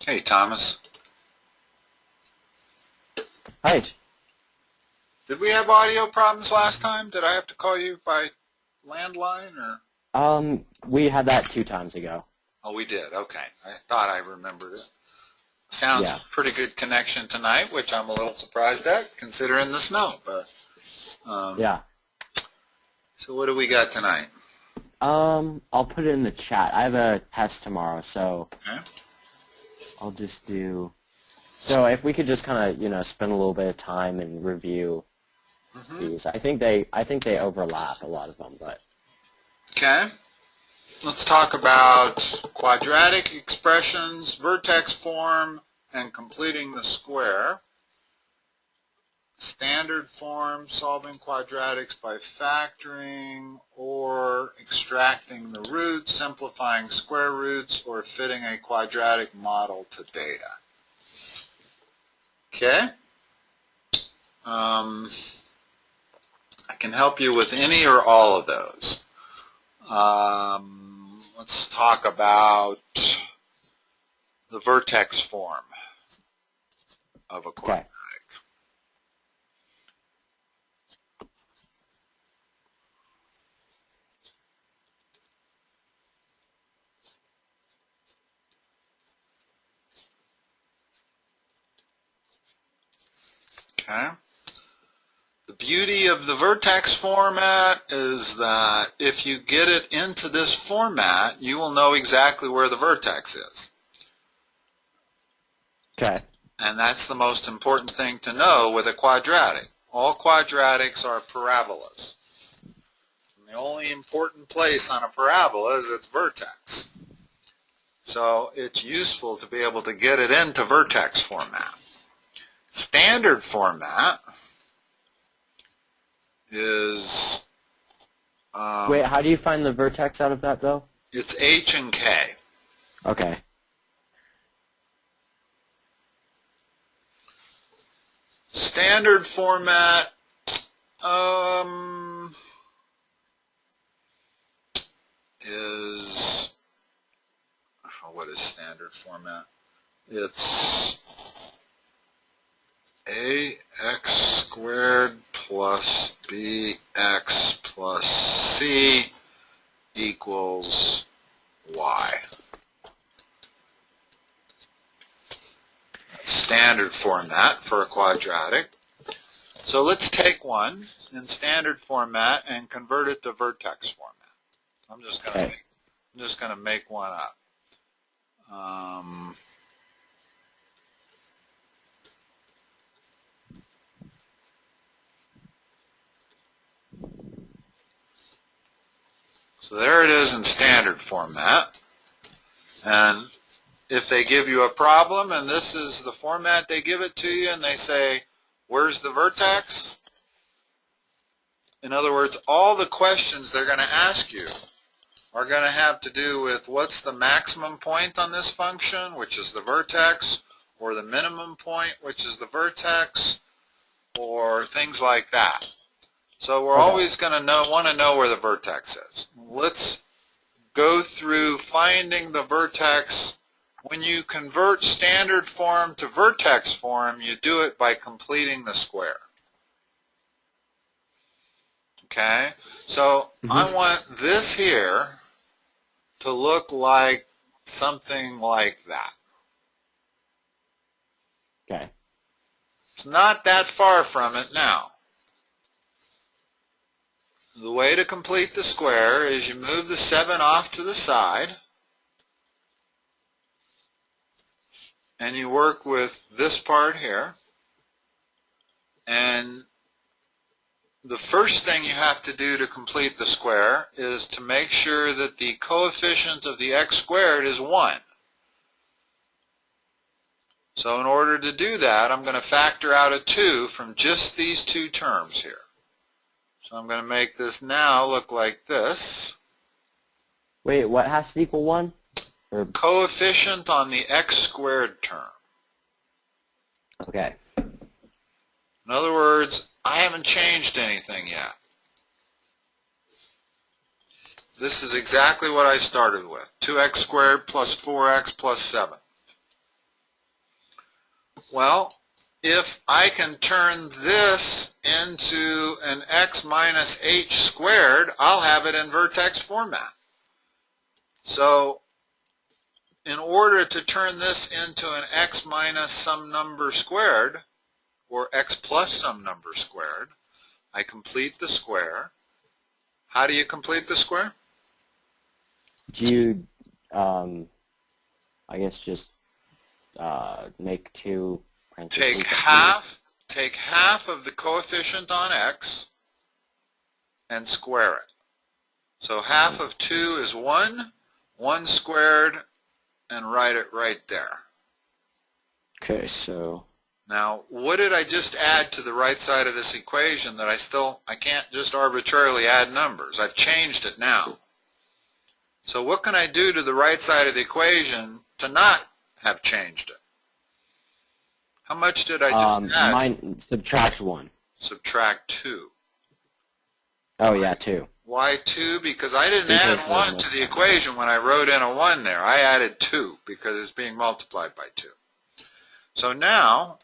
Hey, Thomas. Hi. Did we have audio problems last time? Did I have to call you by landline or? We had that 2 times ago. Oh, we did. Okay. I thought I remembered it. Sounds Yeah. pretty good connection tonight, which I'm a little surprised at considering the snow. But Yeah. so what do we got tonight? I'll put it in the chat. I have a test tomorrow, so Okay. I'll just do. So if we could just kind of, spend a little bit of time and review these. I think they overlap, a lot of them, but. Okay. Let's talk about quadratic expressions, vertex form, and completing the square. Standard form, solving quadratics by factoring or extracting the roots, simplifying square roots, or fitting a quadratic model to data. Okay? I can help you with any or all of those. Let's talk about the vertex form of a quadratic. Okay. The beauty of the vertex format is that if you get it into this format, you will know exactly where the vertex is. Okay. And that's the most important thing to know with a quadratic. All quadratics are parabolas. And the only important place on a parabola is its vertex. So it's useful to be able to get it into vertex format. Standard format is... Wait, how do you find the vertex out of that, though? It's H and K. Okay. Standard format is... what is standard format? It's ax squared plus bx plus c equals y. That's standard format for a quadratic. So let's take one in standard format and convert it to vertex format. I'm just going to make one up. So there it is in standard format. And if they give you a problem and this is the format they give it to you and they say, where's the vertex? In other words, all the questions they're going to ask you are going to have to do with what's the maximum point on this function, which is the vertex, or the minimum point, which is the vertex, or things like that. So we're always going to want to know where the vertex is. Let's go through finding the vertex. When you convert standard form to vertex form, you do it by completing the square. Okay? So I want this here to look like something like that. Okay. It's not that far from it now. The way to complete the square is you move the 7 off to the side and you work with this part here. And the first thing you have to do to complete the square is to make sure that the coefficient of the x squared is 1. So in order to do that, I'm going to factor out a 2 from just these two terms here. So I'm going to make this now look like this. Wait, what has to equal 1? Or... coefficient on the x squared term. Okay. In other words, I haven't changed anything yet. This is exactly what I started with. 2x squared plus 4x plus 7. Well, if I can turn this into an x minus h squared, I'll have it in vertex format. So in order to turn this into an x minus some number squared, or x plus some number squared, I complete the square. How do you complete the square? Do you, I guess just make two parentheses. Take half of the coefficient on x and square it. So half of 2 is 1, 1 squared, and write it right there. Okay, so Now, what did I just add to the right side of this equation that I can't just arbitrarily add numbers? I've changed it now. So what can I do to the right side of the equation to not have changed it? How much did I just add? Subtract 1. Subtract 2. Oh, yeah, 2. Why 2? Because I didn't add 1 to the equation when I wrote in a 1 there. I added 2 because it's being multiplied by 2. So now,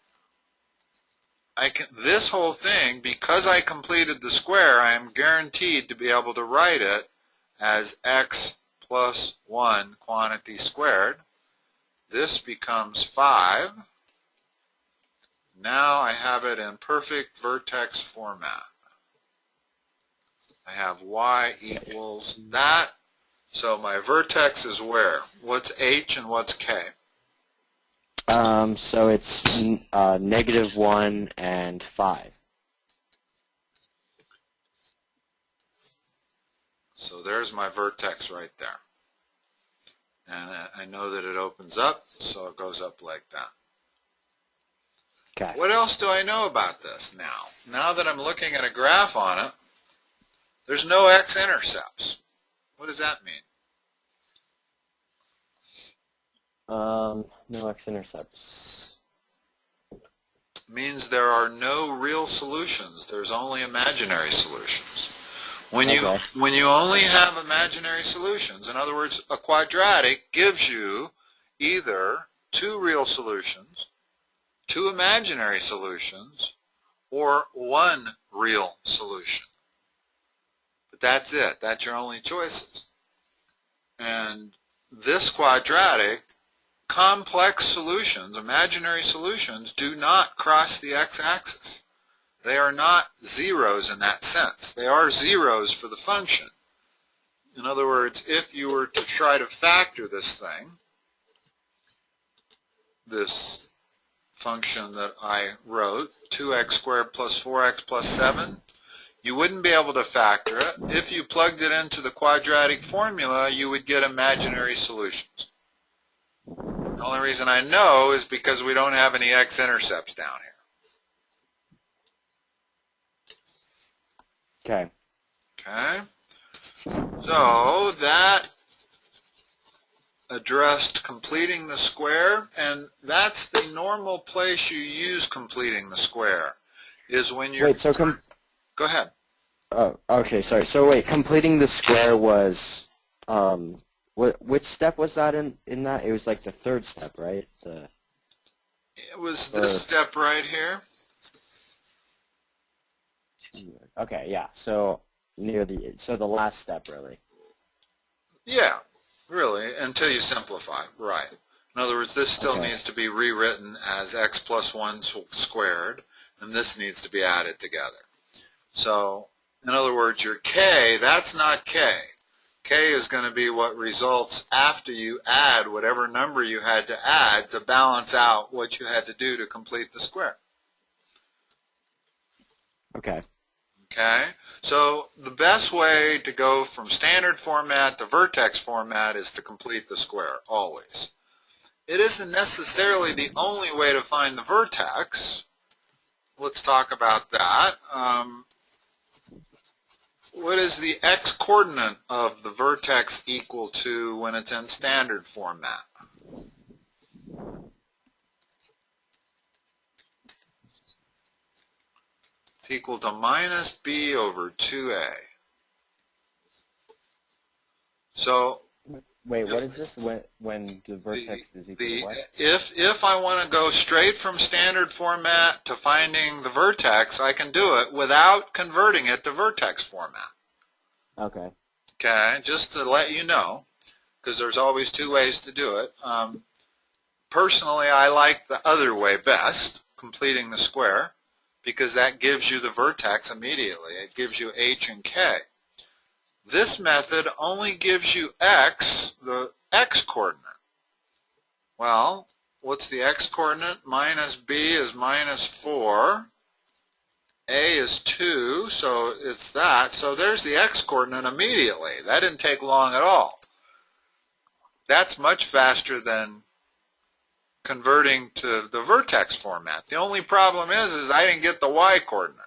this whole thing, because I completed the square, I am guaranteed to be able to write it as x plus 1 quantity squared. This becomes 5. Now I have it in perfect vertex format. I have y equals that. So my vertex is where? What's h and what's k? So it's -1 and 5. So there's my vertex right there. And I know that it opens up, so it goes up like that. Okay. What else do I know about this now? Now that I'm looking at a graph on it, there's no x-intercepts. What does that mean? No x-intercepts. Means there are no real solutions. There's only imaginary solutions. When you only have imaginary solutions, in other words, a quadratic gives you either 2 real solutions, 2 imaginary solutions, or 1 real solution. But that's it. That's your only choices. And this quadratic, complex solutions, imaginary solutions, do not cross the x-axis. They are not zeros in that sense. They are zeros for the function. In other words, if you were to try to factor this thing, this function that I wrote, 2x squared plus 4x plus 7, you wouldn't be able to factor it. If you plugged it into the quadratic formula, you would get imaginary solutions. The only reason I know is because we don't have any x-intercepts down here. Okay. Okay. So that addressed completing the square, and that's the normal place you use completing the square, is when you're... Wait, so Go ahead. Oh, okay, sorry. So wait, completing the square was, which step was that in that? It was like the 3rd step, right? It was this step right here. Okay, yeah. So the last step, really. Yeah, really, until you simplify, right. In other words, this still needs to be rewritten as x plus 1 squared, and this needs to be added together. So, in other words, your k, that's not k. K is going to be what results after you add whatever number you had to add to balance out what you had to do to complete the square. Okay. Okay, so the best way to go from standard format to vertex format is to complete the square, always. It isn't necessarily the only way to find the vertex. Let's talk about that. What is the x-coordinate of the vertex equal to when it's in standard format? It's equal to minus b over 2a. So Wait, what is this? When the vertex is equal to what? If I want to go straight from standard format to finding the vertex, I can do it without converting it to vertex format. Okay. Okay, just to let you know, because there's always two ways to do it. Personally, I like the other way best, completing the square, because that gives you the vertex immediately. It gives you h and k. This method only gives you x, the x-coordinate. Well, what's the x-coordinate? Minus b is minus 4. A is 2, so it's that. So there's the x-coordinate immediately. That didn't take long at all. That's much faster than converting to the vertex format. The only problem is I didn't get the y-coordinate.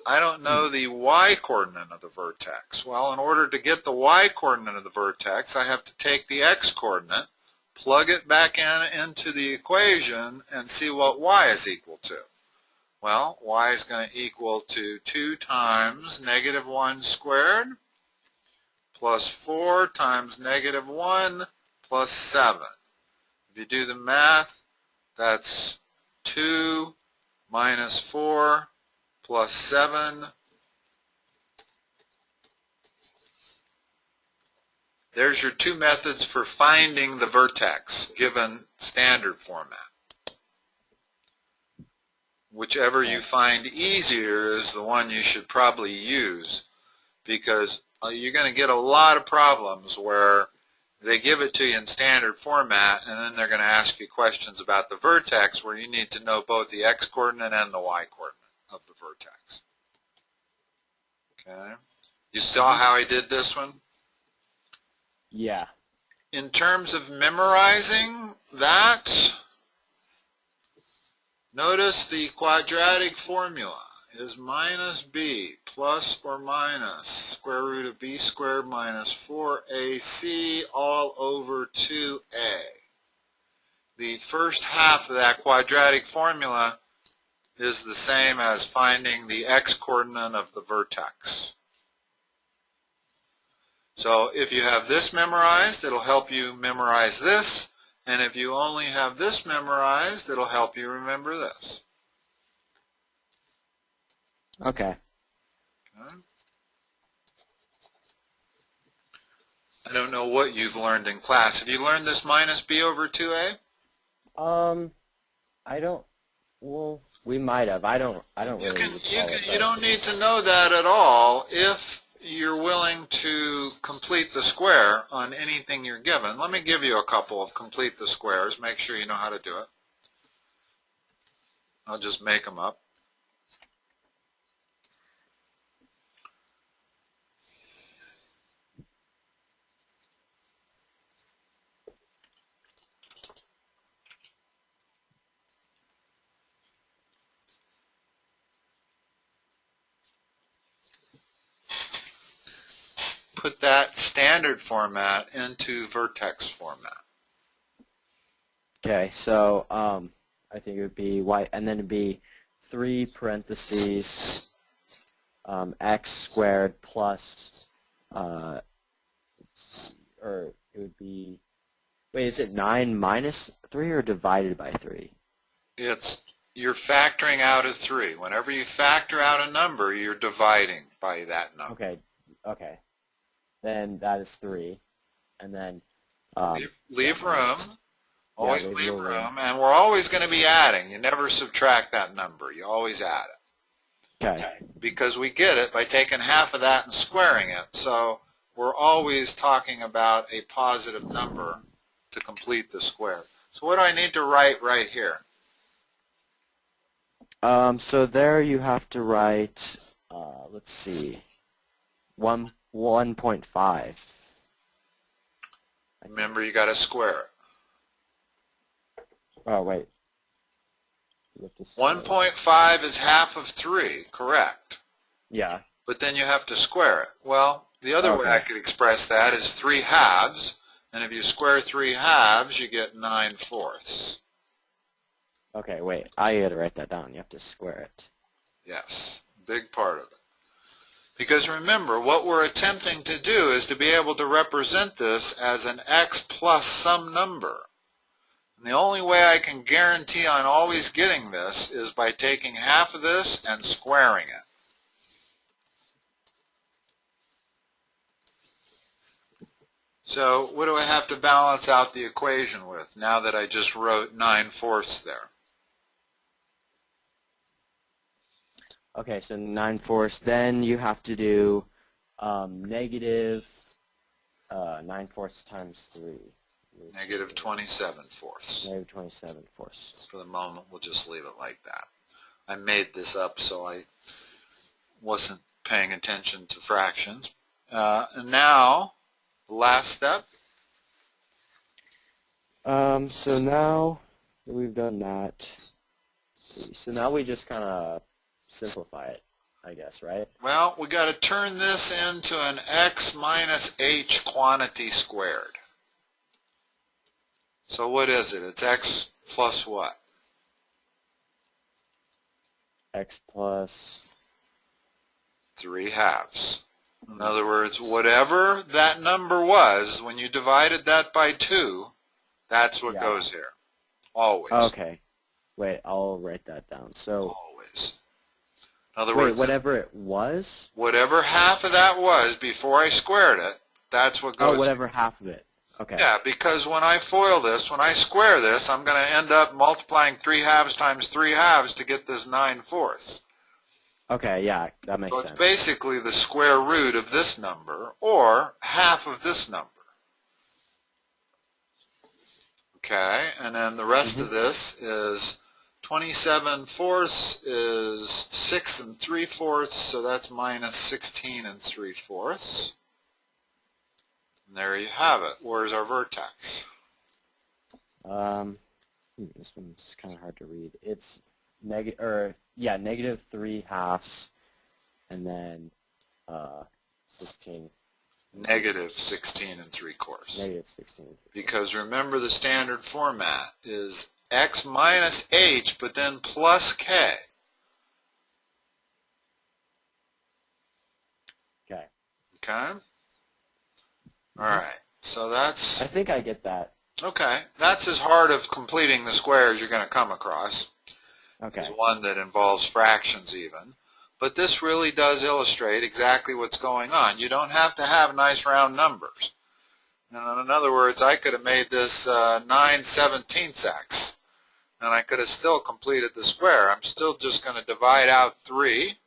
I don't know the y-coordinate of the vertex. Well, in order to get the y-coordinate of the vertex, I have to take the x-coordinate, plug it back into the equation, and see what y is equal to. Well, y is going to equal to 2 times negative 1 squared plus 4 times negative 1 plus 7. If you do the math, that's 2 minus 4 plus 7. There's your two methods for finding the vertex given standard format. Whichever you find easier is the one you should probably use, because you're going to get a lot of problems where they give it to you in standard format and then they're going to ask you questions about the vertex where you need to know both the x-coordinate and the y-coordinate of the vertex. Okay. You saw how I did this one? Yeah. In terms of memorizing that, notice the quadratic formula is minus b plus or minus square root of b squared minus 4ac all over 2a. The first half of that quadratic formula is the same as finding the x-coordinate of the vertex. So if you have this memorized, it'll help you memorize this, and if you only have this memorized, it'll help you remember this. Okay. Okay. I don't know what you've learned in class. Have you learned this minus b over 2a? I don't. Well, we might have. I don't really recall it. You don't need to know that at all if you're willing to complete the square on anything you're given. Let me give you a couple of complete the squares. Make sure you know how to do it. I'll just make them up. Put that standard format into vertex format. Okay, so I think it would be y, and then it'd be 3 parentheses x squared plus, or it would be, wait, is it 9 minus 3 or divided by 3? You're factoring out a 3. Whenever you factor out a number, you're dividing by that number. Okay. Then that is 3, and then leave room. Always leave room, and we're always going to be adding. You never subtract that number. You always add it. Okay. Because we get it by taking half of that and squaring it. So we're always talking about a positive number to complete the square. So what do I need to write right here? So there you have to write, let's see, 1.5. Remember, you got to square it. Oh, wait. 1.5 is half of 3, correct? Yeah. But then you have to square it. Well, the other way I could express that is 3 halves, and if you square 3 halves, you get 9/4. Okay, wait. I got to write that down. You have to square it. Yes, big part of it. Because remember, what we're attempting to do is to be able to represent this as an x plus some number. And the only way I can guarantee on always getting this is by taking half of this and squaring it. So what do I have to balance out the equation with now that I just wrote 9/4 there? Okay, so 9/4. Then you have to do negative 9/4 times 3. Negative 27/4. Negative 27/4. For the moment, we'll just leave it like that. I made this up so I wasn't paying attention to fractions. And now, the last step. So now that we've done that, so now we just kind of simplify it, I guess, right? Well, we got to turn this into an x minus h quantity squared. So what is it? It's x plus what? X plus 3/2. In other words, whatever that number was, when you divided that by 2, that's what goes here. Always. Okay. Wait, I'll write that down. So Always. In other words, whatever it was? whatever half of that was before I squared it, that's what goes. Oh, whatever half of it. Okay. Yeah, because when I FOIL this, when I square this, I'm going to end up multiplying 3/2 times 3/2 to get this 9/4. Okay, yeah, that makes So sense. it's basically the square root of this number, or half of this number. Okay, and then the rest of this is 27/4 is 6 3/4, so that's minus 16 3/4. And there you have it. Where's our vertex? This one's kind of hard to read. It's negative 3/2, and then 16. Negative 16 3/4. Negative 16. Because remember, the standard format is x minus h, but then plus k. Okay. Okay? All right. So that's... I think I get that. Okay. That's as hard of completing the square as you're going to come across. Okay. Is one that involves fractions even. But this really does illustrate exactly what's going on. You don't have to have nice round numbers. And in other words, I could have made this 9/17 and I could have still completed the square. I'm still just going to divide out 3.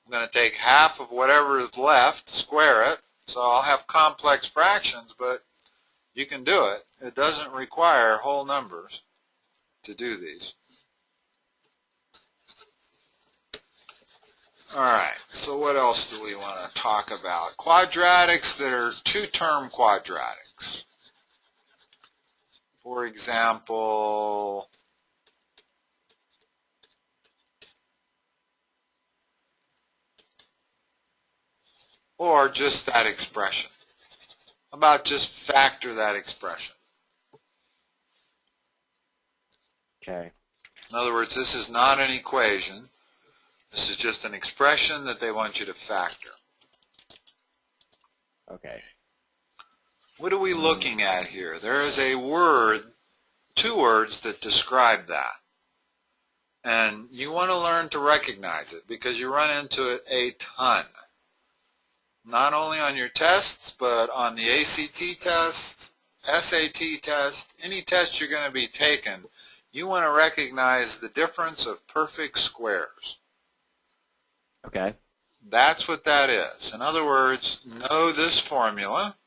I'm going to take half of whatever is left, square it. So I'll have complex fractions, but you can do it. It doesn't require whole numbers to do these. All right, so what else do we want to talk about? Quadratics that are two-term quadratics. For example, or just that expression. How about just factor that expression? Okay. In other words, this is not an equation. This is just an expression that they want you to factor. Okay. What are we looking at here? There is a word, 2 words that describe that. And you want to learn to recognize it because you run into it a ton. Not only on your tests, but on the ACT test, SAT test, any test you're going to be taking, you want to recognize the difference of perfect squares. Okay. That's what that is. In other words, know this formula,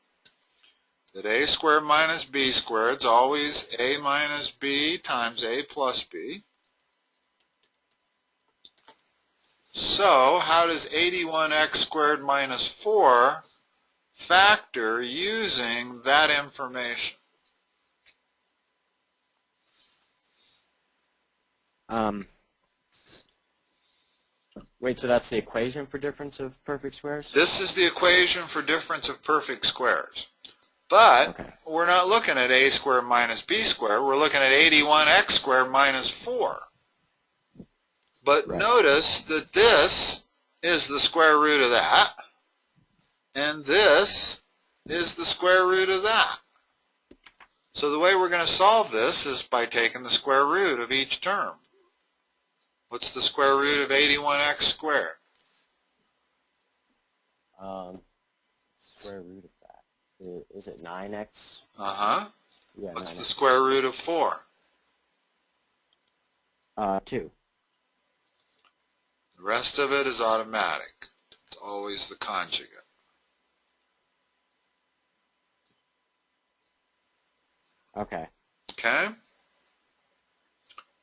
that a squared minus b squared is always a minus b times a plus b. So how does 81x squared minus 4 factor using that information? Wait, so that's the equation for difference of perfect squares? This is the equation for difference of perfect squares. But we're not looking at a squared minus b squared. We're looking at 81x squared minus 4. But notice that this is the square root of that. and this is the square root of that. So the way we're going to solve this is by taking the square root of each term. What's the square root of 81x squared? Square root of that. Is it 9x? Uh-huh. Yeah, What's 9x. the square root of 4? 2. The rest of it is automatic. It's always the conjugate. Okay. Okay?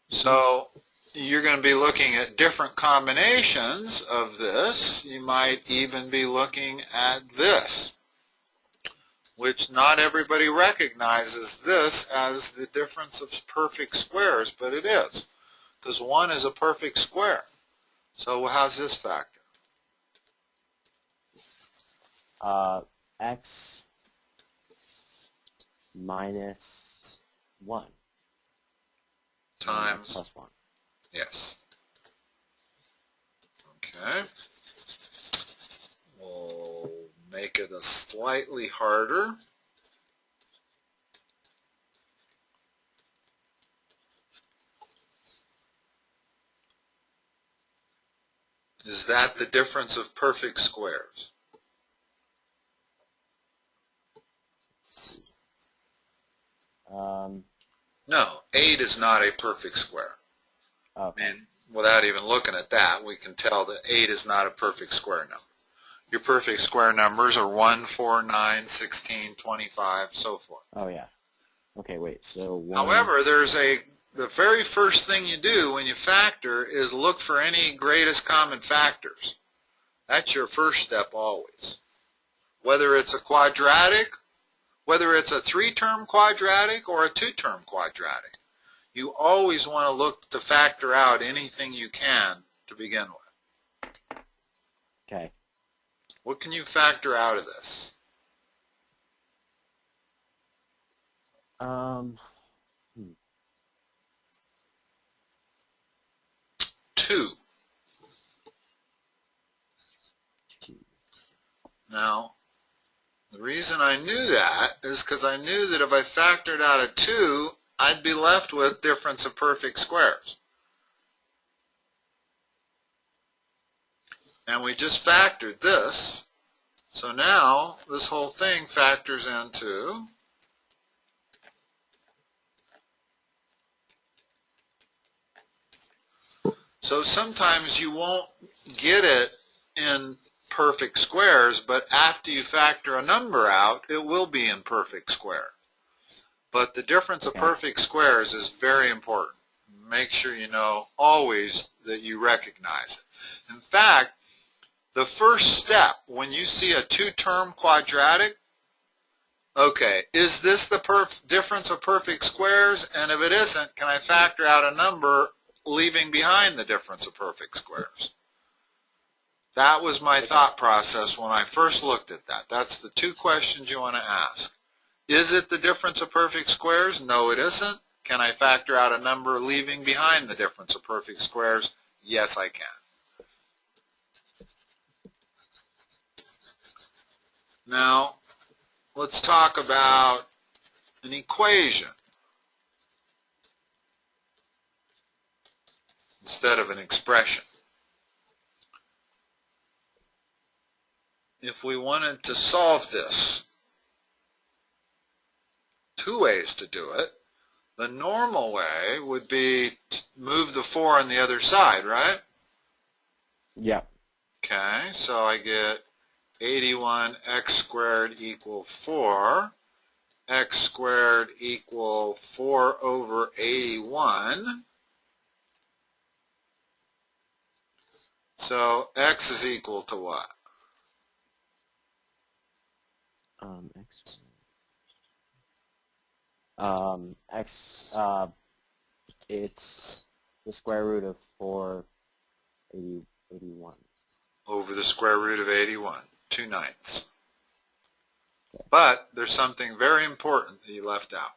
So you're going to be looking at different combinations of this. You might even be looking at this, which not everybody recognizes this as the difference of perfect squares, but it is, because 1 is a perfect square. So how's this factor? X minus 1 Times, plus 1. yes. Okay. We'll make it a slightly harder. Is that the difference of perfect squares? No, 8 is not a perfect square. Okay. And without even looking at that, we can tell that 8 is not a perfect square number. Your perfect square numbers are 1, 4, 9, 16, 25, so forth. Oh, yeah. Okay, wait. So 1. However, the very first thing you do when you factor is look for any greatest common factors. That's your first step always. Whether it's a quadratic, whether it's a 3-term quadratic or a 2-term quadratic, you always want to look to factor out anything you can to begin with. Okay. What can you factor out of this? 2. Now, the reason I knew that is because I knew that if I factored out a 2, I'd be left with difference of perfect squares. And we just factored this. So now this whole thing factors into so sometimes you won't get it in perfect squares, but after you factor a number out, it will be in perfect square. But the difference of perfect squares is very important. Make sure you know always that you recognize it. In fact, the first step when you see a 2-term quadratic, okay, is this the difference of perfect squares? And if it isn't, can I factor out a number leaving behind the difference of perfect squares? That was my thought process when I first looked at that. That's the 2 questions you want to ask. Is it the difference of perfect squares? No, it isn't. Can I factor out a number leaving behind the difference of perfect squares? Yes, I can. Now, let's talk about an equation instead of an expression. If we wanted to solve this, 2 ways to do it. The normal way would be to move the 4 on the other side, right? Yeah. Okay, so I get 81x squared equal 4, x squared equal 4 over 81. So x is equal to what? It's the square root of 81. Over the square root of 81, 2/9. But there's something very important that you left out.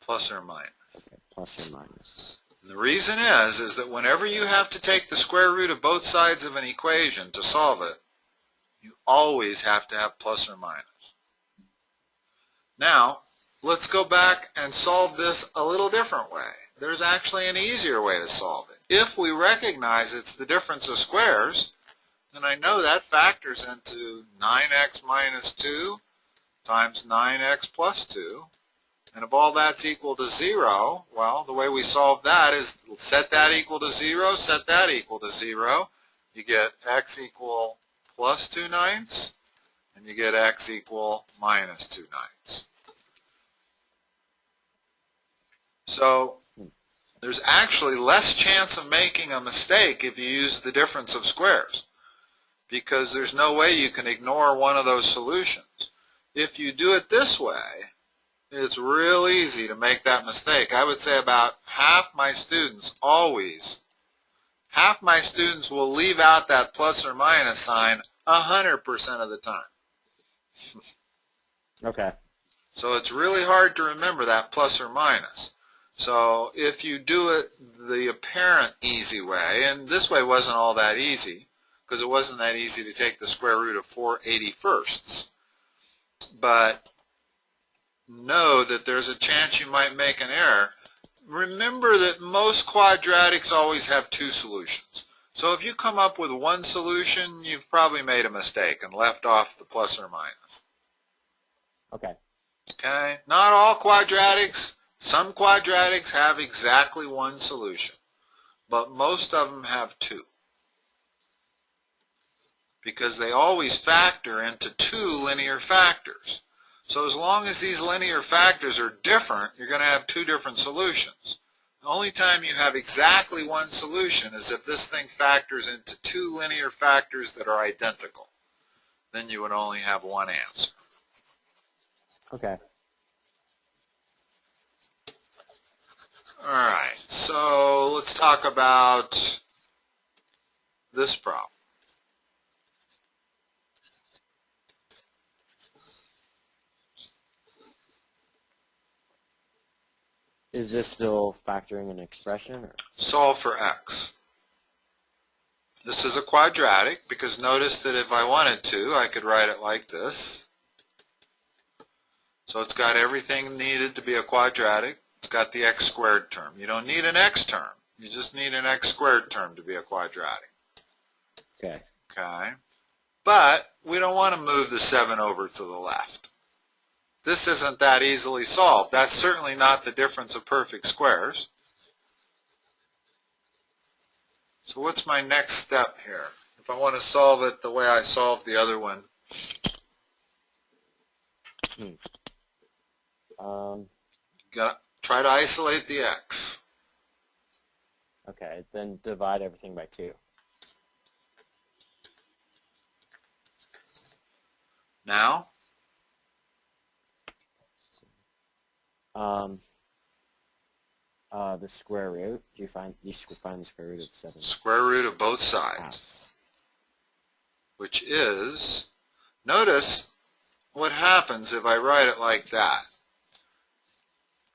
Plus or minus. Okay, plus or minus. And the reason is that whenever you have to take the square root of both sides of an equation to solve it, you always have to have plus or minus. Now, let's go back and solve this a little different way. There's actually an easier way to solve it. If we recognize it's the difference of squares, then I know that factors into 9x minus 2 times 9x plus 2. And if all that's equal to 0, well, the way we solve that is set that equal to 0, set that equal to 0. You get x equal plus 2/9, and you get x equal minus 2/9. So there's actually less chance of making a mistake if you use the difference of squares, because there's no way you can ignore one of those solutions. If you do it this way, it's real easy to make that mistake. I would say about half my students will leave out that plus or minus sign 100% of the time. Okay. So it's really hard to remember that plus or minus. So if you do it the apparent easy way, and this way wasn't all that easy, because it wasn't that easy to take the square root of 4/81, but know that there's a chance you might make an error. Remember that most quadratics always have two solutions. So if you come up with one solution, you've probably made a mistake and left off the plus or minus. Okay. Okay? Not all quadratics. Some quadratics have exactly one solution, but most of them have two, because they always factor into two linear factors. So as long as these linear factors are different, you're going to have two different solutions. The only time you have exactly one solution is if this thing factors into two linear factors that are identical. Then you would only have one answer. Okay. All right, so let's talk about this problem. Is this still factoring an expression? Or? Solve for x. This is a quadratic, because notice that if I wanted to, I could write it like this. So it's got everything needed to be a quadratic. It's got the x squared term. You don't need an x term. You just need an x squared term to be a quadratic. Okay. Okay. But we don't want to move the 7 over to the left. This isn't that easily solved. That's certainly not the difference of perfect squares. So what's my next step here? If I want to solve it the way I solved the other one. Gotta try to isolate the x. Okay, then divide everything by 2. Now? The square root. You find the square root of 7. Square root of both sides. Which is, notice what happens if I write it like that.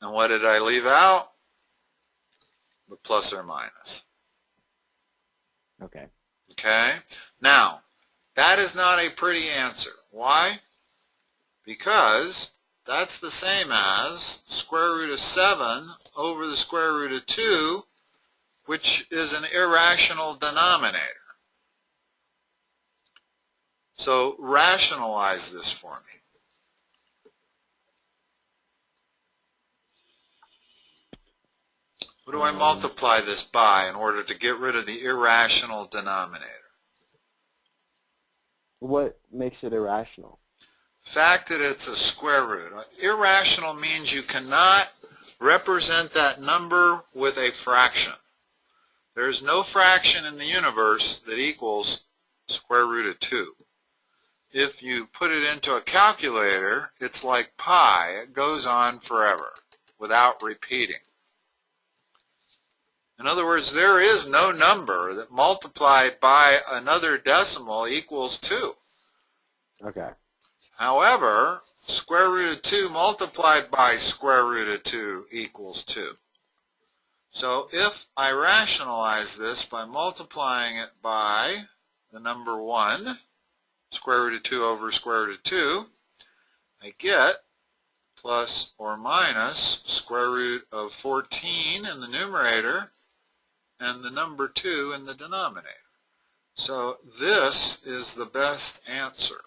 And what did I leave out? The plus or minus. Okay. Okay? Now, that is not a pretty answer. Why? Because that's the same as square root of 7 over the square root of 2, which is an irrational denominator. So rationalize this for me. What do I multiply this by in order to get rid of the irrational denominator? What makes it irrational? The fact that it's a square root. Irrational means you cannot represent that number with a fraction. There's no fraction in the universe that equals square root of 2. If you put it into a calculator, it's like pi. It goes on forever without repeating. In other words, there is no number that multiplied by another decimal equals 2. Okay. However, square root of 2 multiplied by square root of 2 equals 2. So if I rationalize this by multiplying it by the number 1, square root of 2 over square root of 2, I get plus or minus square root of 14 in the numerator and the number 2 in the denominator. So this is the best answer.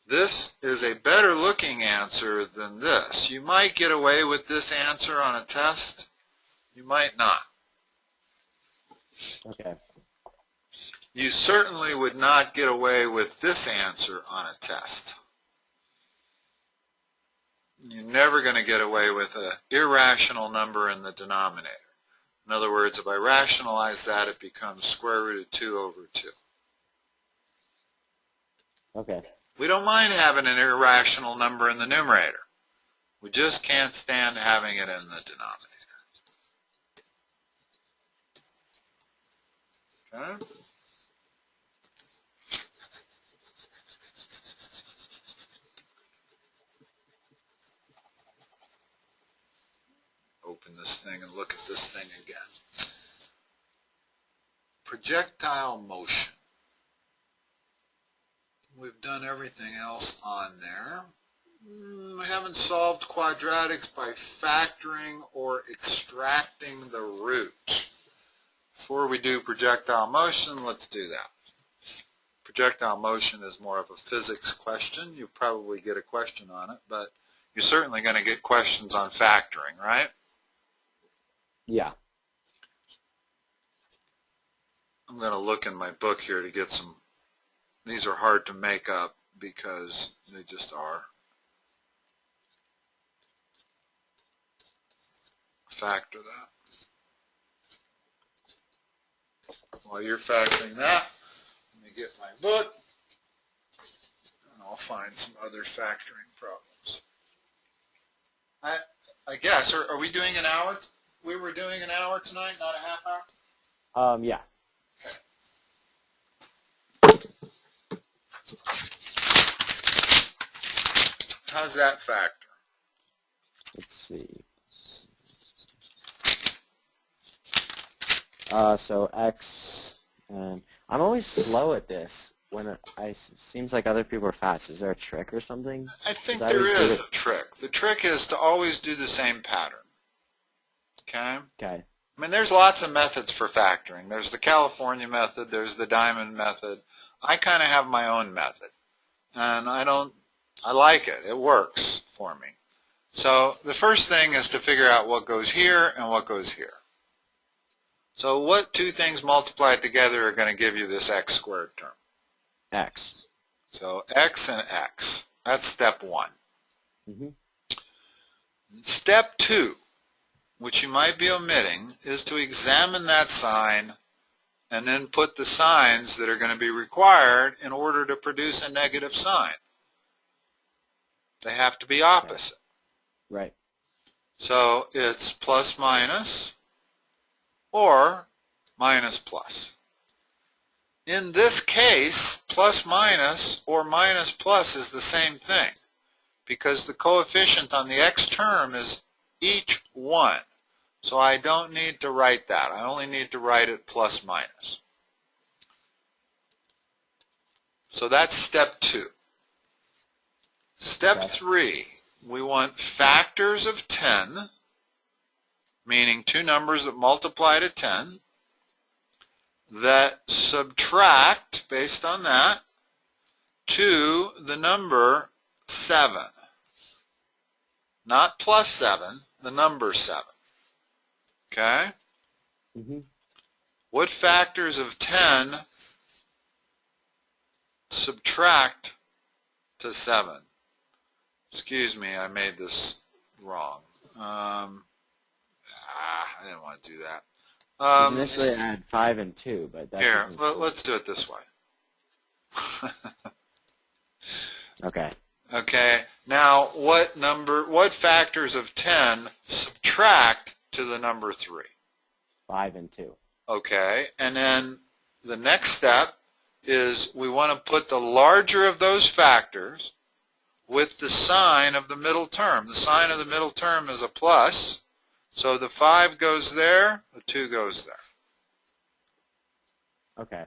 This is a better looking answer than this. You might get away with this answer on a test. You might not. Okay. You certainly would not get away with this answer on a test. You're never going to get away with an irrational number in the denominator. In other words, if I rationalize that, it becomes square root of 2 over 2. Okay. We don't mind having an irrational number in the numerator. We just can't stand having it in the denominator. Okay? Open this thing and look at this thing again. Projectile motion. We've done everything else on there. We haven't solved quadratics by factoring or extracting the root. Before we do projectile motion, let's do that. Projectile motion is more of a physics question. You probably get a question on it, but you're certainly going to get questions on factoring, right? Yeah. I'm going to look in my book here to get some. These are hard to make up because they just are. Factor that. While you're factoring that, let me get my book, and I'll find some other factoring problems. I guess, are we doing an hour? We were doing an hour tonight, not a half hour? Yeah. How's that factor? Let's see. So x, and I'm always slow at this. When seems like other people are fast. Is there a trick or something? I think there is a trick. The trick is to always do the same pattern. Okay? Okay. I mean, there's lots of methods for factoring. There's the California method. There's the diamond method. I kind of have my own method, and I like it. It works for me. So the first thing is to figure out what goes here and what goes here. So what two things multiplied together are going to give you this x squared term? X. So x and x. That's step 1. Mm-hmm. Step 2, which you might be omitting, is to examine that sign and then put the signs that are going to be required in order to produce a negative sign. They have to be opposite. Right. So it's plus minus or minus plus. In this case, plus minus or minus plus is the same thing because the coefficient on the x term is each 1. So I don't need to write that. I only need to write it plus minus. So that's step 2. Step 3, we want factors of 10, meaning two numbers that multiply to 10, that subtract, based on that, to the number 7. Not plus 7, the number 7. Okay? Mm-hmm. What factors of 10 subtract to 7? Excuse me, I made this wrong. I didn't want to do that. Initially I had 5 and 2, but that here, let's do it this way. Okay. Okay, now what factors of 10 subtract to the number 3? 5 and 2. Okay, and then the next step is we want to put the larger of those factors with the sign of the middle term. The sign of the middle term is a plus, So the 5 goes there, the 2 goes there. Okay.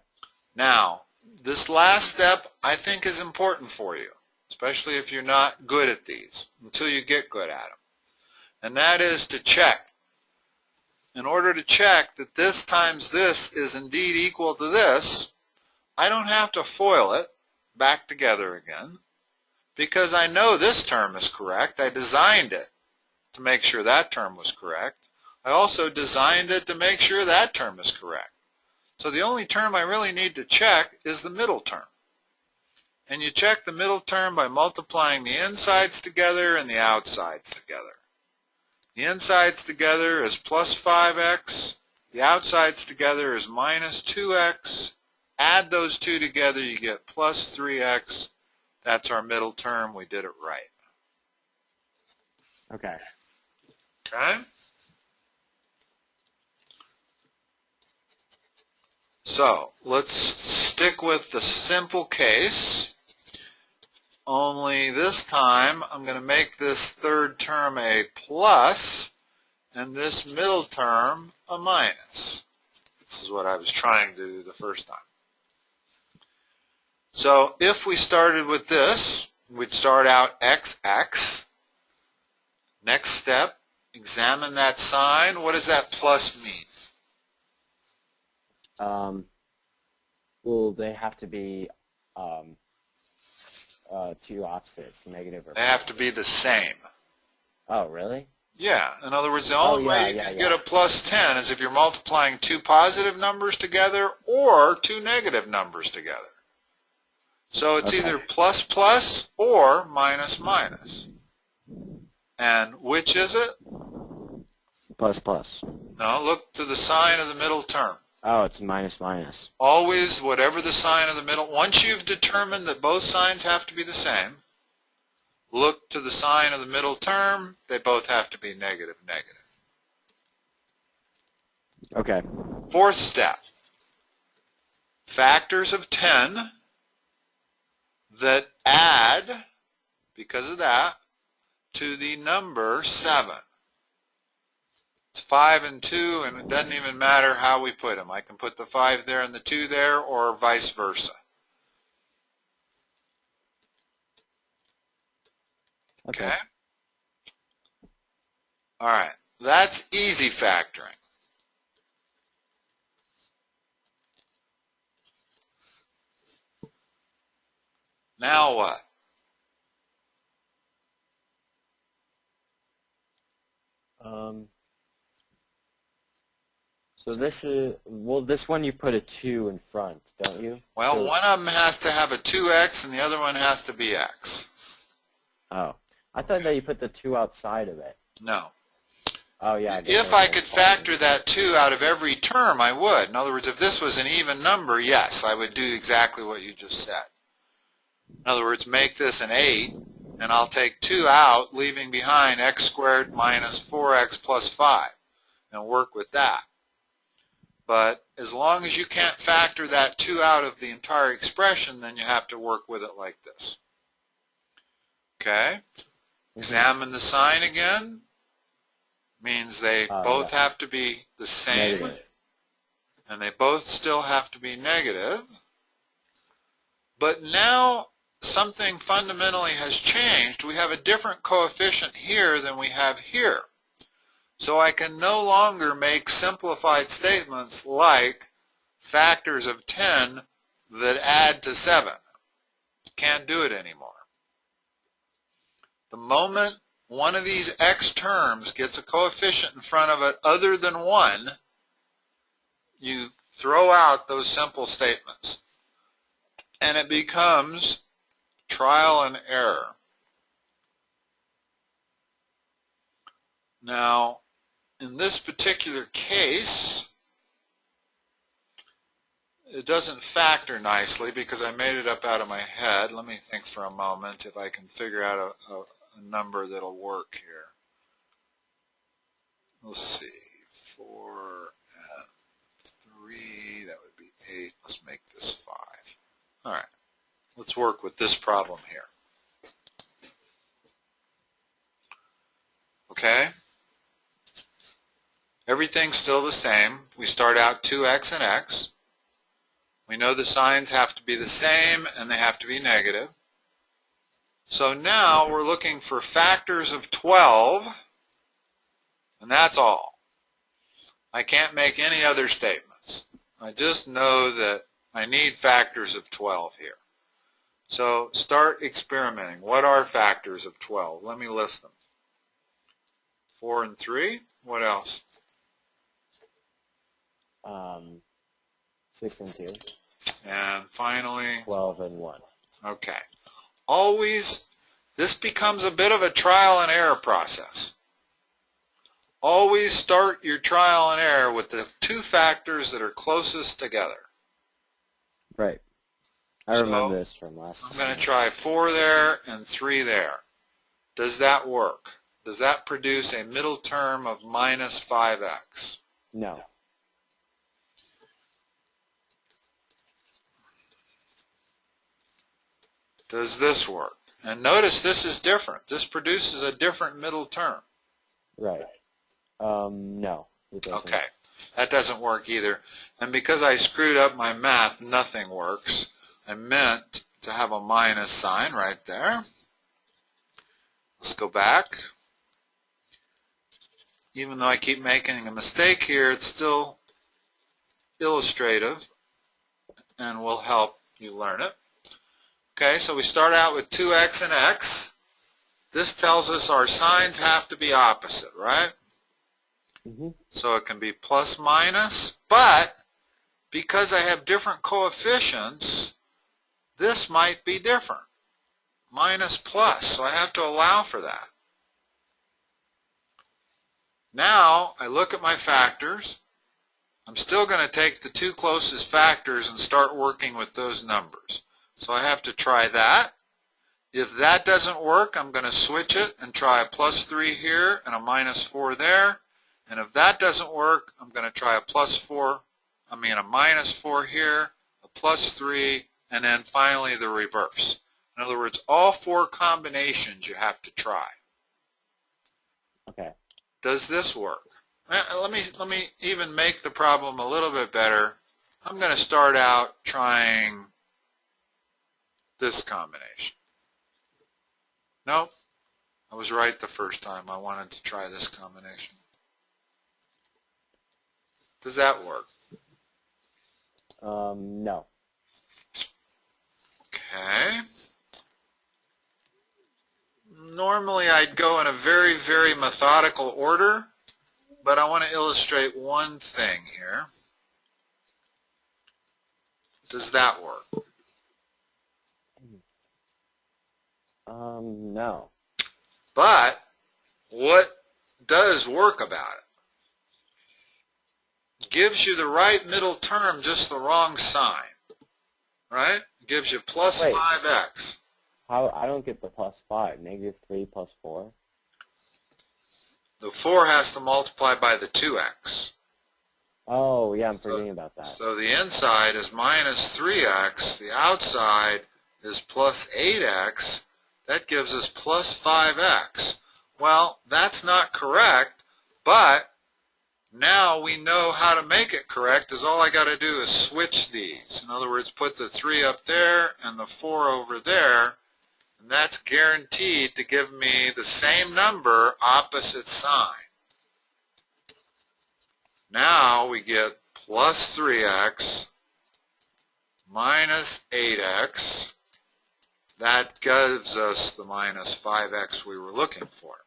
Now, this last step I think is important for you, especially if you're not good at these, until you get good at them. And that is to check. In order to check that this times this is indeed equal to this, I don't have to FOIL it back together again, because I know this term is correct. I designed it to make sure that term was correct. I also designed it to make sure that term is correct. So the only term I really need to check is the middle term. And you check the middle term by multiplying the insides together and the outsides together. The insides together is plus 5x. The outsides together is minus 2x. Add those two together, you get plus 3x. That's our middle term. We did it right. Okay. Okay? So let's stick with the simple case, only this time I'm going to make this third term a plus and this middle term a minus. This is what I was trying to do the first time. So if we started with this, we'd start out xx. Next step, examine that sign. What does that plus mean? Well, they have to be two opposites, negative or They have to be the same. Oh, really? Yeah. In other words, the only way you can get a plus 10 is if you're multiplying two positive numbers together or two negative numbers together. So it's either plus plus or minus minus. And which is it? Plus plus. No, look to the sign of the middle term. Oh, it's minus minus. Always, whatever the sign of the middle, once you've determined that both signs have to be the same, look to the sign of the middle term. They both have to be negative, negative. Okay. Fourth step. Factors of 10 that add, because of that, to the number 7. It's 5 and 2, and it doesn't even matter how we put them. I can put the 5 there and the 2 there, or vice versa. Okay? All right. That's easy factoring. Now what? So this is, well, this one you put a 2 in front, don't you? Well, so, one of them has to have a 2x and the other one has to be x. Oh. I thought that you put the 2 outside of it. No. Oh, yeah. If I could factor that 2 out of every term, I would. In other words, if this was an even number, yes, I would do exactly what you just said. In other words, make this an 8, and I'll take 2 out, leaving behind x squared minus 4x plus 5, and work with that. But as long as you can't factor that 2 out of the entire expression, then you have to work with it like this. Okay? Examine the sign again. Means they both have to be the same. Negative. And they both still have to be negative. But now something fundamentally has changed. We have a different coefficient here than we have here. So I can no longer make simplified statements like factors of 10 that add to 7. Can't do it anymore. The moment one of these x terms gets a coefficient in front of it other than 1, you throw out those simple statements. And it becomes trial and error. Now, in this particular case, it doesn't factor nicely because I made it up out of my head. Let me think for a moment if I can figure out a number that'll work here. Let's see, 4 and 3, that would be 8. Let's make this 5. All right, let's work with this problem here. Okay? everything's still the same. We start out 2x and x. We know the signs have to be the same and they have to be negative. So now we're looking for factors of 12, and that's all. I can't make any other statements. I just know that I need factors of 12 here. So start experimenting. What are factors of 12? Let me list them. 4 and 3. What else? 6 and 2. And finally? 12 and 1. Okay. Always, this becomes a bit of a trial and error process. Always start your trial and error with the two factors that are closest together. Right. I remember this from last I'm going to try 4 there and 3 there. Does that work? Does that produce a middle term of minus 5x? No. Does this work? And notice this is different. This produces a different middle term. Right. No, it doesn't. Okay. That doesn't work either. And because I screwed up my math, nothing works. I meant to have a minus sign right there. Let's go back. Even though I keep making a mistake here, it's still illustrative and will help you learn it. Okay, so we start out with 2x and x. This tells us our signs have to be opposite, right? Mm-hmm. So it can be plus minus, but because I have different coefficients, this might be different. Minus plus, so I have to allow for that. Now I look at my factors. I'm still going to take the two closest factors and start working with those numbers. So I have to try that. If that doesn't work, I'm going to switch it and try a plus 3 here and a minus 4 there. And if that doesn't work, I'm going to try a minus 4 here, a plus 3, and then finally the reverse. In other words, all 4 combinations you have to try. Okay. Does this work? Let me even make the problem a little bit better. I'm going to start out trying this combination. Nope. I was right the first time. I wanted to try this combination. Does that work? No. Okay. Normally I'd go in a very, very methodical order, but I want to illustrate one thing here. Does that work? No. But what does work about it? Gives you the right middle term, just the wrong sign. Right? Gives you plus Wait. 5x. How? I don't get the plus 5. Negative 3 plus 4? The 4 has to multiply by the 2x. Oh, yeah, I'm forgetting about that. So the inside is minus 3x. The outside is plus 8x. That gives us plus 5x. Well, that's not correct, but now we know how to make it correct, is all I got to do is switch these. In other words, put the 3 up there and the 4 over there, and that's guaranteed to give me the same number, opposite sign. Now we get plus 3x minus 8x. That gives us the minus 5x we were looking for.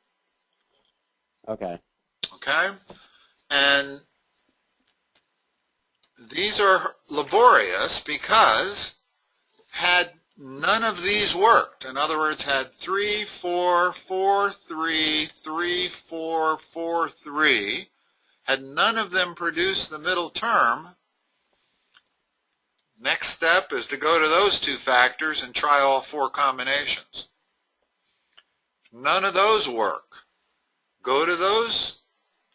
Okay. Okay? And these are laborious because had none of these worked, in other words, had 3, 4, 4, 3, 3, 4, 4, 3, had none of them produced the middle term, next step is to go to those two factors and try all 4 combinations. None of those work. Go to those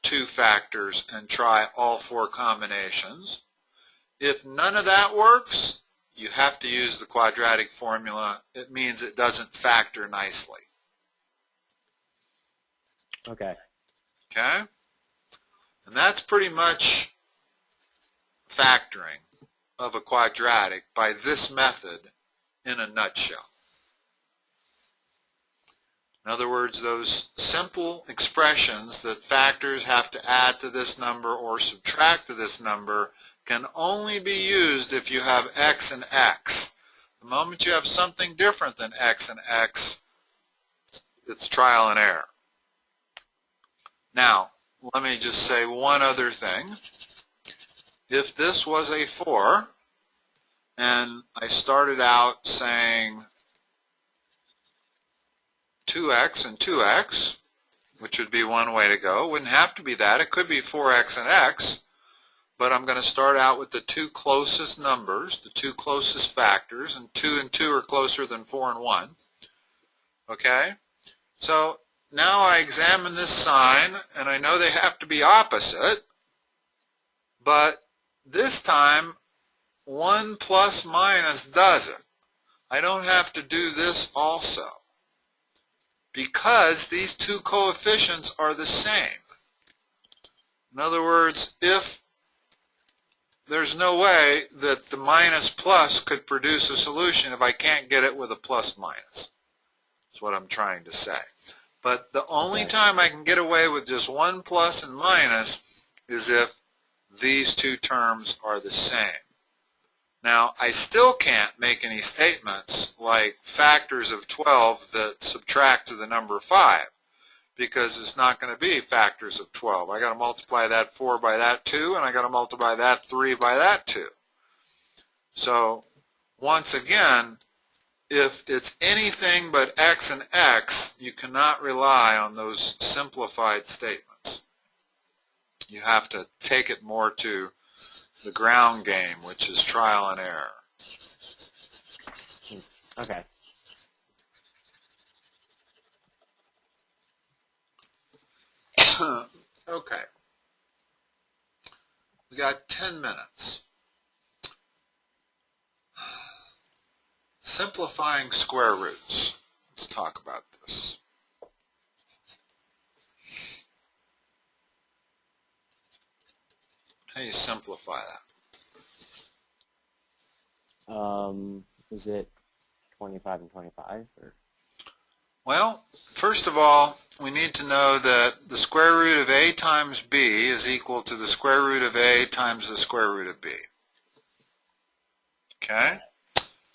2 factors and try all 4 combinations. If none of that works, you have to use the quadratic formula. It means it doesn't factor nicely. Okay. Okay? And that's pretty much factoring of a quadratic by this method in a nutshell. In other words, those simple expressions that factors have to add to this number or subtract to this number can only be used if you have x and x. The moment you have something different than x and x, it's trial and error. Now, let me just say one other thing. If this was a 4, and I started out saying 2x and 2x, which would be one way to go. It wouldn't have to be that. It could be 4x and x, but I'm going to start out with the two closest numbers, the two closest factors, and 2 and 2 are closer than 4 and 1. Okay? So now I examine this sign, and I know they have to be opposite, but this time 1 plus minus does it. I don't have to do this also, because these two coefficients are the same. In other words, if there's no way that the minus plus could produce a solution if I can't get it with a plus minus. That's what I'm trying to say. But the only time I can get away with just one plus and minus is if these two terms are the same. Now, I still can't make any statements like factors of 12 that subtract to the number 5, because it's not going to be factors of 12. I got to multiply that 4 by that 2, and I got to multiply that 3 by that 2. So, once again, if it's anything but x and x, you cannot rely on those simplified statements. You have to take it more to the ground game, which is trial and error. Okay. Okay. We got 10 minutes. Simplifying square roots. Let's talk about this. How do you simplify that? Is it 25 and 25? Or? Well, first of all, we need to know that the square root of a times b is equal to the square root of a times the square root of b. Okay?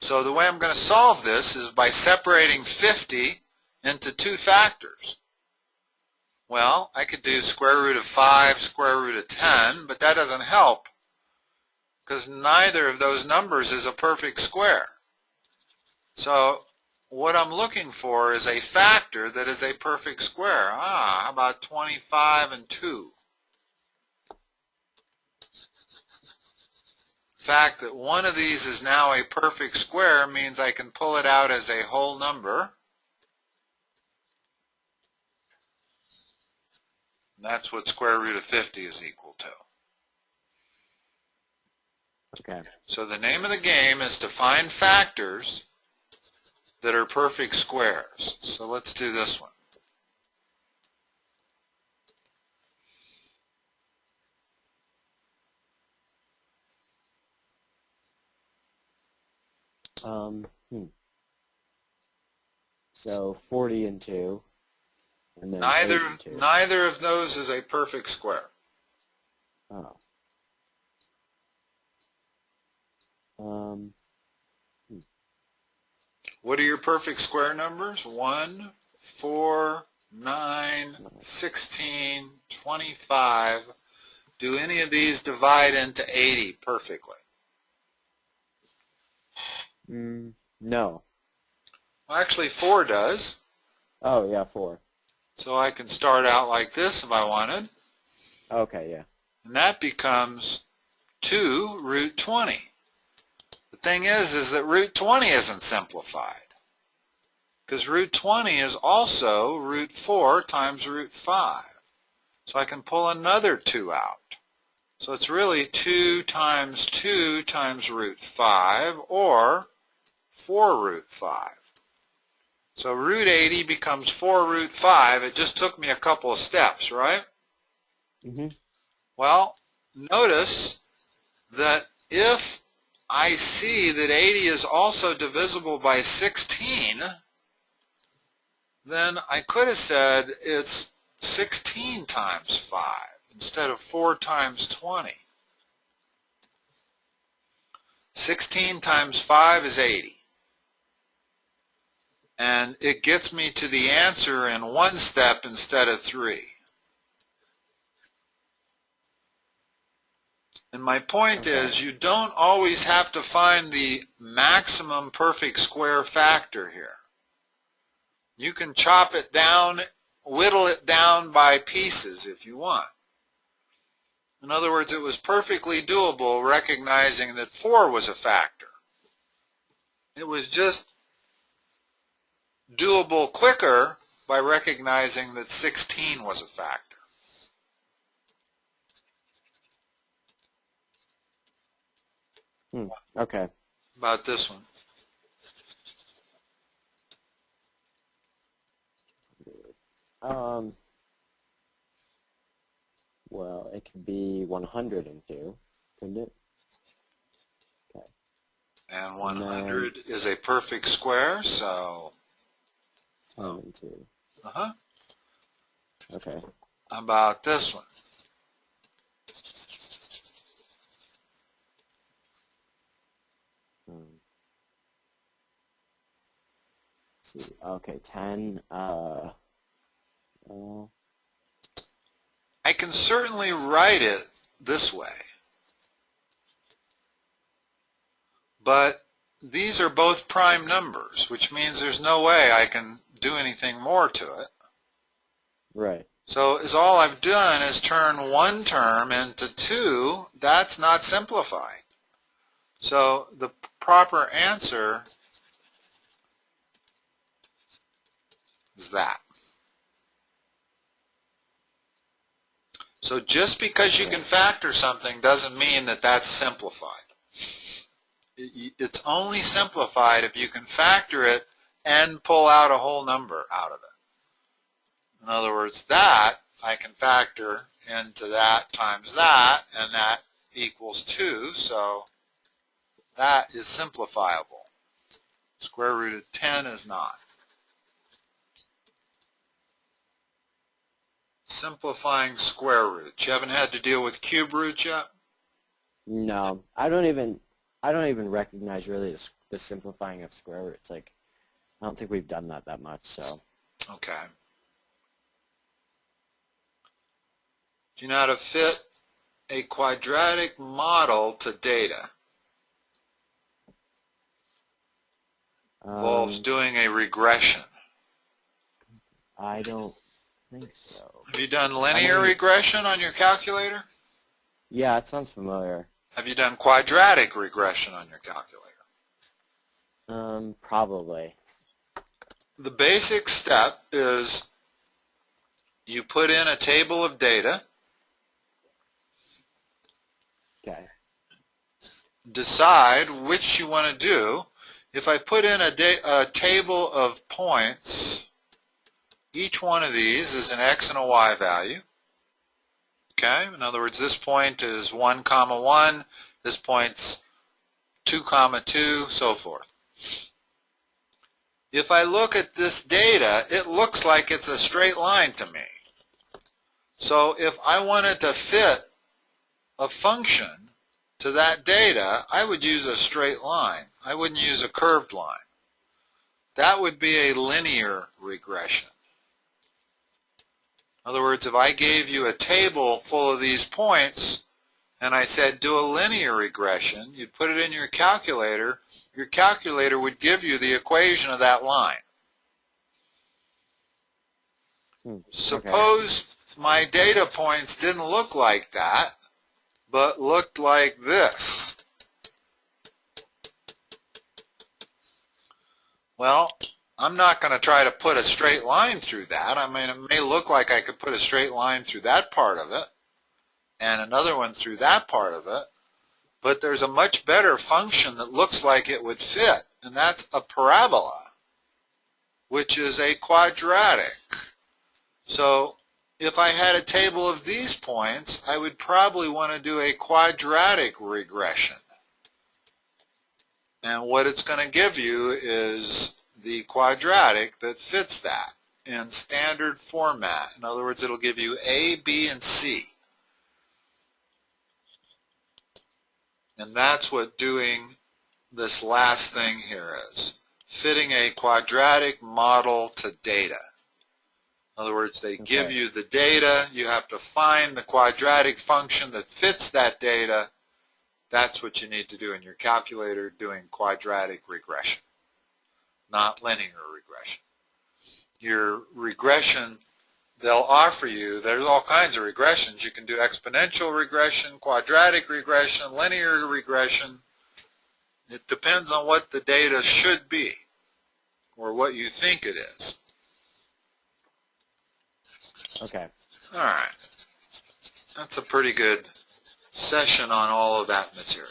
So the way I'm going to solve this is by separating 50 into two factors. Well, I could do square root of 5, square root of 10, but that doesn't help, because neither of those numbers is a perfect square. So what I'm looking for is a factor that is a perfect square. How about 25 and 2? The fact that one of these is now a perfect square means I can pull it out as a whole number. That's what square root of 50 is equal to. Okay. So the name of the game is to find factors that are perfect squares. So let's do this one. So 40 and 2. And then Neither 8 and 2. neither of those is a perfect square. Oh. What are your perfect square numbers? 1, 4, 9, 16, 25. Do any of these divide into 80 perfectly? No. Well, actually 4 does. Oh, yeah, 4. So I can start out like this if I wanted. Okay, yeah. And that becomes 2 root 20. The thing is that root 20 isn't simplified, because root 20 is also root 4 times root 5. So I can pull another 2 out. So it's really 2 times root 5, or 4 root 5. So root 80 becomes 4 root 5. It just took me a couple of steps, right? Mm-hmm. Well, notice that if I see that 80 is also divisible by 16, then I could have said it's 16 times 5 instead of 4 times 20. 16 times 5 is 80. And it gets me to the answer in one step instead of 3. And my point is, you don't always have to find the maximum perfect square factor here. You can chop it down, whittle it down by pieces if you want. In other words, it was perfectly doable recognizing that 4 was a factor. It was just doable quicker by recognizing that 16 was a factor. Okay. About this one. Well, it could be 102, couldn't it? Okay. And 100 is a perfect square, so... 10 and 2. Okay. How about this one? Let's see. Okay, 10. I can certainly write it this way. But these are both prime numbers, which means there's no way I can do anything more to it. Right. So all I've done is turn one term into 2. That's not simplified. So the proper answer is that. So just because you can factor something doesn't mean that that's simplified. It's only simplified if you can factor it and pull out a whole number out of it. In other words, that I can factor into that times that, and that equals 2, so that is simplifiable. Square root of 10 is not. Simplifying square roots. You haven't had to deal with cube roots yet? No, I don't even recognize really the simplifying of square roots. Like, I don't think we've done that much. So. Okay. Do you know how to fit a quadratic model to data? Involves doing a regression. I don't think so. Have you done linear regression on your calculator? Yeah, it sounds familiar. Have you done quadratic regression on your calculator? Probably. The basic step is you put in a table of data. Okay. Decide which you want to do. If I put in a table of points, each one of these is an x and a y value. Okay? In other words, this point is 1, 1, this point's 2, 2, so forth. If I look at this data, it looks like it's a straight line to me. So if I wanted to fit a function to that data, I would use a straight line. I wouldn't use a curved line. That would be a linear regression. In other words, if I gave you a table full of these points and I said do a linear regression, you'd put it in your calculator would give you the equation of that line. Suppose my data points didn't look like that, but looked like this. Well, I'm not going to try to put a straight line through that. I mean, it may look like I could put a straight line through that part of it and another one through that part of it, but there's a much better function that looks like it would fit, and that's a parabola, which is a quadratic. So if I had a table of these points, I would probably want to do a quadratic regression. And what it's going to give you is the quadratic that fits that in standard format. In other words, it'll give you A, B, and C. And that's what doing this last thing here is, fitting a quadratic model to data. In other words, they give you the data, you have to find the quadratic function that fits that data. That's what you need to do in your calculator doing quadratic regression, not linear regression. Your regression, they'll offer you, there's all kinds of regressions. You can do exponential regression, quadratic regression, linear regression. It depends on what the data should be or what you think it is. Okay. All right. That's a pretty good session on all of that material.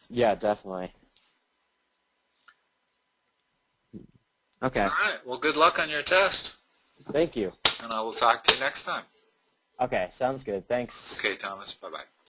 Yeah, definitely. Okay. All right. Well, good luck on your test, Thank you. and I will talk to you next time. Okay, sounds good. Thanks. Okay, Thomas. Bye-bye.